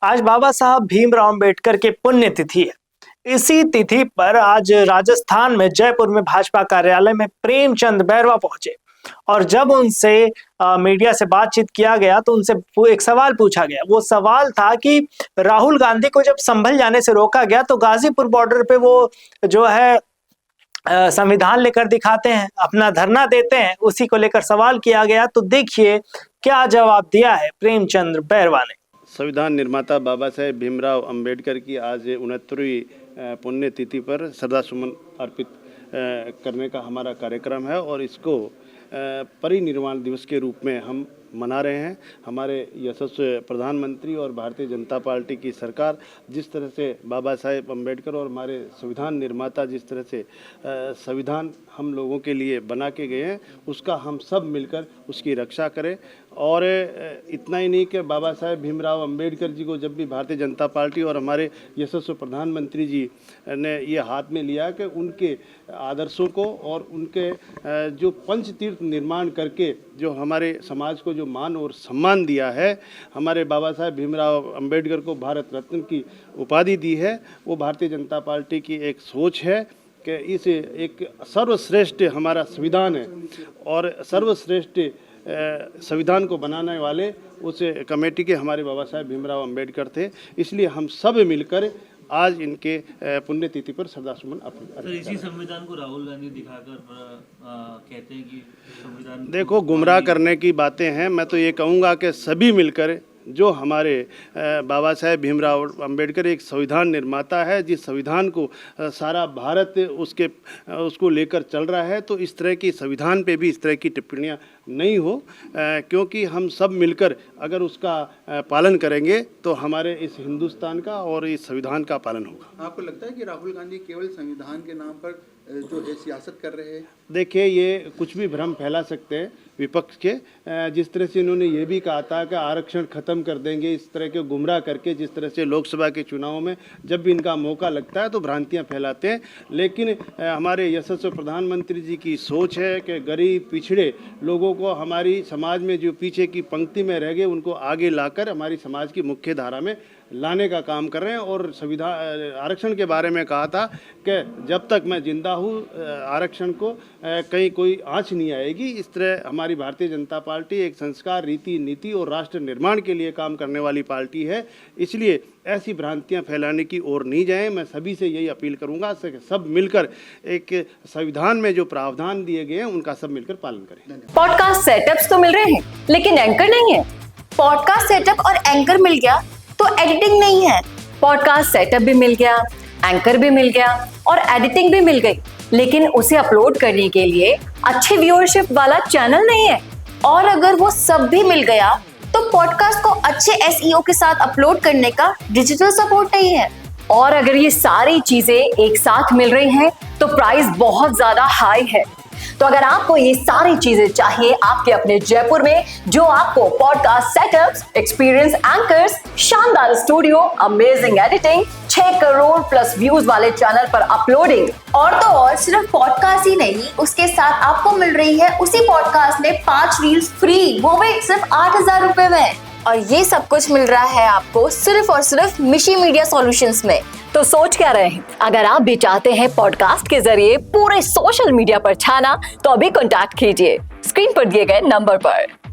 आज बाबा साहब भीमराव अंबेडकर की पुण्यतिथि है। इसी तिथि पर आज राजस्थान में जयपुर में भाजपा कार्यालय में प्रेमचंद बैरवा पहुंचे और जब उनसे मीडिया से बातचीत किया गया तो उनसे एक सवाल पूछा गया। वो सवाल था कि राहुल गांधी को जब संभल जाने से रोका गया तो गाजीपुर बॉर्डर पे वो जो है संविधान लेकर दिखाते हैं, अपना धरना देते हैं, उसी को लेकर सवाल किया गया। तो देखिए क्या जवाब दिया है प्रेमचंद बैरवा ने। संविधान निर्माता बाबा साहेब भीमराव अंबेडकर की आज 69वीं पुण्यतिथि पर श्रद्धासुमन अर्पित करने का हमारा कार्यक्रम है और इसको परिनिर्वाण दिवस के रूप में हम मना रहे हैं। हमारे यशस्वी प्रधानमंत्री और भारतीय जनता पार्टी की सरकार जिस तरह से बाबा साहेब अम्बेडकर और हमारे संविधान निर्माता जिस तरह से संविधान हम लोगों के लिए बना के गए हैं, उसका हम सब मिलकर उसकी रक्षा करें। और इतना ही नहीं कि बाबा साहेब भीमराव अंबेडकर जी को जब भी भारतीय जनता पार्टी और हमारे यशस्वी प्रधानमंत्री जी ने ये हाथ में लिया कि उनके आदर्शों को और उनके जो पंच तीर्थ निर्माण करके जो हमारे समाज को जो मान और सम्मान दिया है, हमारे बाबा साहेब भीमराव अंबेडकर को भारत रत्न की उपाधि दी है, वो भारतीय जनता पार्टी की एक सोच है कि इस एक सर्वश्रेष्ठ हमारा संविधान है और सर्वश्रेष्ठ संविधान को बनाने वाले उस कमेटी के हमारे बाबा साहेब भीमराव अंबेडकर थे। इसलिए हम सब मिलकर आज इनके पुण्यतिथि पर श्रद्धासुमन अर्पित। इसी संविधान को राहुल गांधी दिखाकर कहते हैं कि संविधान देखो गुमराह करने की बातें हैं। मैं तो ये कहूँगा कि सभी मिलकर जो हमारे बाबा साहेब भीमराव अंबेडकर एक संविधान निर्माता है, जिस संविधान को सारा भारत उसको लेकर चल रहा है, तो इस तरह की संविधान पे भी इस तरह की टिप्पणियां नहीं हो, क्योंकि हम सब मिलकर अगर उसका पालन करेंगे तो हमारे इस हिंदुस्तान का और इस संविधान का पालन होगा। आपको लगता है कि राहुल गांधी केवल संविधान के नाम पर जो सियासत कर रहे हैं? देखिए, ये कुछ भी भ्रम फैला सकते हैं विपक्ष के। जिस तरह से इन्होंने ये भी कहा था कि आरक्षण खत्म कर देंगे, इस तरह के गुमराह करके जिस तरह से लोकसभा के चुनाव में जब भी इनका मौका लगता है तो भ्रांतियां फैलाते हैं। लेकिन हमारे यशस्वी प्रधानमंत्री जी की सोच है कि गरीब पिछड़े लोगों को हमारी समाज में जो पीछे की पंक्ति में रह गए उनको आगे लाकर हमारी समाज की मुख्य धारा में लाने का काम कर रहे हैं। और संविधान आरक्षण के बारे में कहा था कि जब तक मैं जिंदा हूँ आरक्षण को कहीं कोई आँच नहीं आएगी। इस तरह हमारी भारतीय जनता पार्टी एक संस्कार, रीति, नीति और राष्ट्र निर्माण के लिए काम करने वाली पार्टी है। इसलिए ऐसी भ्रांतियां फैलाने की ओर नहीं जाएं। मैं सभी से यही अपील करूंगा कि सब मिलकर एक संविधान में जो प्रावधान दिए गए हैं उनका सब मिलकर पालन करें। पॉडकास्ट सेटअप्स तो मिल रहे हैं लेकिन एंकर नहीं है। पॉडकास्ट सेटअप और एंकर मिल गया तो एडिटिंग नहीं है। पॉडकास्ट सेटअप भी मिल गया, एंकर भी मिल गया और एडिटिंग भी मिल गई, लेकिन उसे अपलोड करने के लिए अच्छी व्यूअरशिप वाला चैनल नहीं है। और अगर वो सब भी मिल गया तो पॉडकास्ट को अच्छे एसईओ के साथ अपलोड करने का डिजिटल सपोर्ट नहीं है। और अगर ये सारी चीजें एक साथ मिल रही हैं तो प्राइस बहुत ज्यादा हाई है। तो अगर आपको ये सारी चीजें चाहिए आपके अपने जयपुर में, जो आपको पॉडकास्ट सेटअप्स, एक्सपीरियंस एंकर्स, शानदार studio, amazing editing, 6 crore plus views वाले चैनल पर अपलोडिंग, और तो और सिर्फ पॉडकास्ट ही नहीं, उसके साथ आपको मिल रही है उसी पॉडकास्ट में 5 रील्स फ्री, वो भी सिर्फ 8,000 रुपए में। और ये सब कुछ मिल रहा है आपको सिर्फ और सिर्फ मिशी मीडिया सॉल्यूशंस में। तो सोच क्या रहे हैं? अगर आप भी चाहते हैं पॉडकास्ट के जरिए पूरे सोशल मीडिया पर छाना तो अभी कॉन्टैक्ट कीजिए स्क्रीन पर दिए गए नंबर पर।